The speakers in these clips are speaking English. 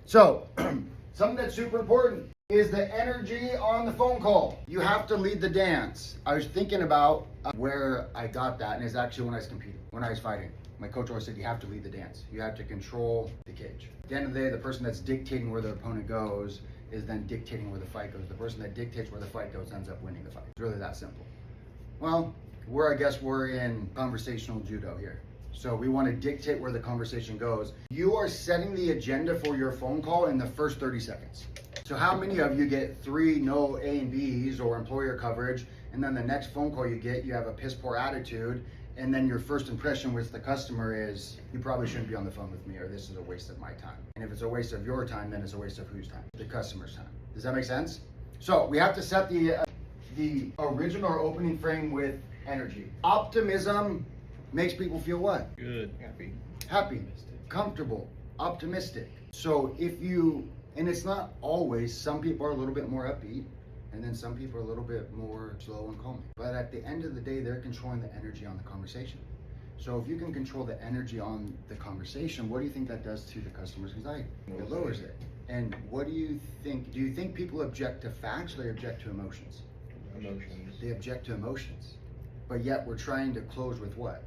So, something that's super important is the energy on the phone call. You have to lead the dance. I was thinking about where I got that, and it's actually when I was competing, when I was fighting. My coach always said, you have to lead the dance. You have to control the cage. At the end of the day, the person that's dictating where the opponent goes is then dictating where the fight goes. The person that dictates where the fight goes ends up winning the fight. It's really that simple. Well, I guess we're in conversational judo here. So we want to dictate where the conversation goes. You are setting the agenda for your phone call in the first 30 seconds. So how many of you get 3 no A and B's or employer coverage, and then the next phone call you get, you have a piss poor attitude, and then your first impression with the customer is, you probably shouldn't be on the phone with me, or this is a waste of my time. And if it's a waste of your time, then it's a waste of whose time? The customer's time. Does that make sense? So we have to set the original or opening frame with energy. Optimism makes people feel what? Good. Happy, comfortable, optimistic. So if you, and it's not always, some people are a little bit more upbeat, and then some people are a little bit more slow and calm. But at the end of the day, they're controlling the energy on the conversation. So if you can control the energy on the conversation, what do you think that does to the customer's anxiety? It lowers it. And what do you think? Do you think people object to facts or they object to emotions? Emotions. They object to emotions. But yet we're trying to close with what?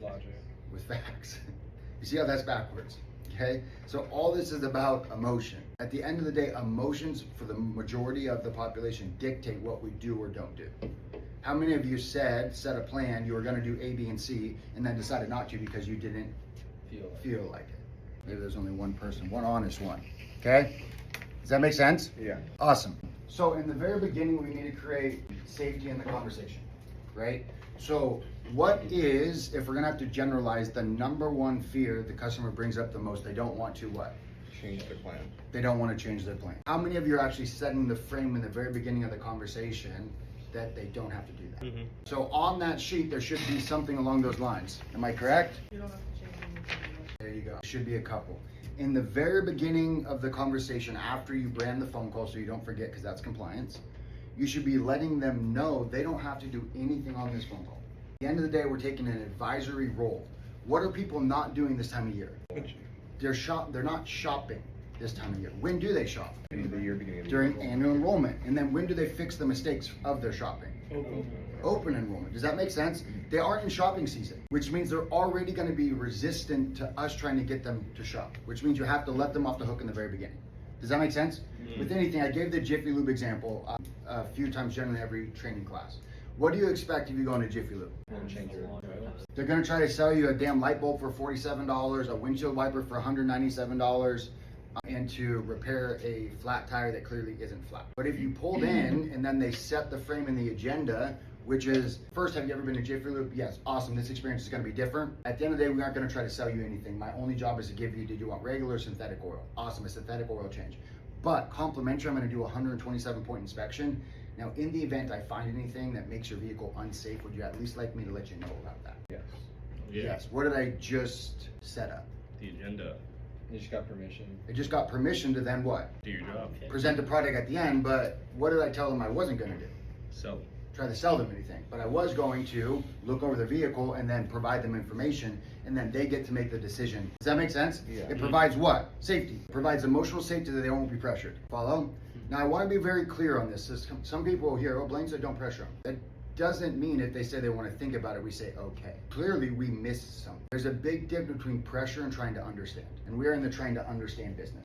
Logic. With facts. You see how that's backwards? Okay? So all this is about emotion. At the end of the day, emotions for the majority of the population dictate what we do or don't do. How many of you set a plan, you were going to do A, B, and C, and then decided not to because you didn't feel like it? Maybe there's only one person, one honest one. Okay? Does that make sense? Yeah. Awesome. So in the very beginning, we need to create safety in the conversation, right? So what is, if we're gonna have to generalize, the number one fear the customer brings up the most? They don't want to what? Change their plan. They don't want to change their plan. How many of you are actually setting the frame in the very beginning of the conversation that they don't have to do that? Mm-hmm. So on that sheet, there should be something along those lines. Am I correct? You don't have to change anything. There you go. Should be a couple. In the very beginning of the conversation, after you brand the phone call so you don't forget, because that's compliance, you should be letting them know they don't have to do anything on this phone call. At the end of the day, we're taking an advisory role. What are people not doing this time of year? They're not shopping this time of year. When do they shop? Beginning of the year, beginning of the During year. annual enrollment. And then when do they fix the mistakes of their shopping? Open enrollment. Does that make sense? They aren't in shopping season, which means they're already going to be resistant to us trying to get them to shop, which means you have to let them off the hook in the very beginning. Does that make sense? With anything, I gave the Jiffy Lube example a few times, generally every training class. What do you expect if you go into Jiffy Lube? Change your oil. They're going to try to sell you a damn light bulb for $47, a windshield wiper for $197, and to repair a flat tire that clearly isn't flat. But if you pulled in and then they set the frame in the agenda, which is, first, have you ever been to Jiffy Lube? Yes, awesome, this experience is gonna be different. At the end of the day, we aren't gonna try to sell you anything. My only job is to give you, did you want regular or synthetic oil? Awesome, a synthetic oil change. But complimentary, I'm gonna do a 127-point inspection. Now, in the event I find anything that makes your vehicle unsafe, would you at least like me to let you know about that? Yes. Yes, what did I just set up? The agenda. You just got permission. I just got permission to then what? Do your job. Present the product at the end, but what did I tell them I wasn't gonna do? So, Try to sell them anything, but I was going to look over the vehicle and then provide them information, and then they get to make the decision. Does that make sense? Yeah. It provides what? Safety. It provides emotional safety that they won't be pressured. Follow? Now I want to be very clear on this. Some people here, oh, Blaine said don't pressure them. That doesn't mean if they say they want to think about it, we say okay. Clearly we missed something. There's a big difference between pressure and trying to understand, and we're in the trying to understand business.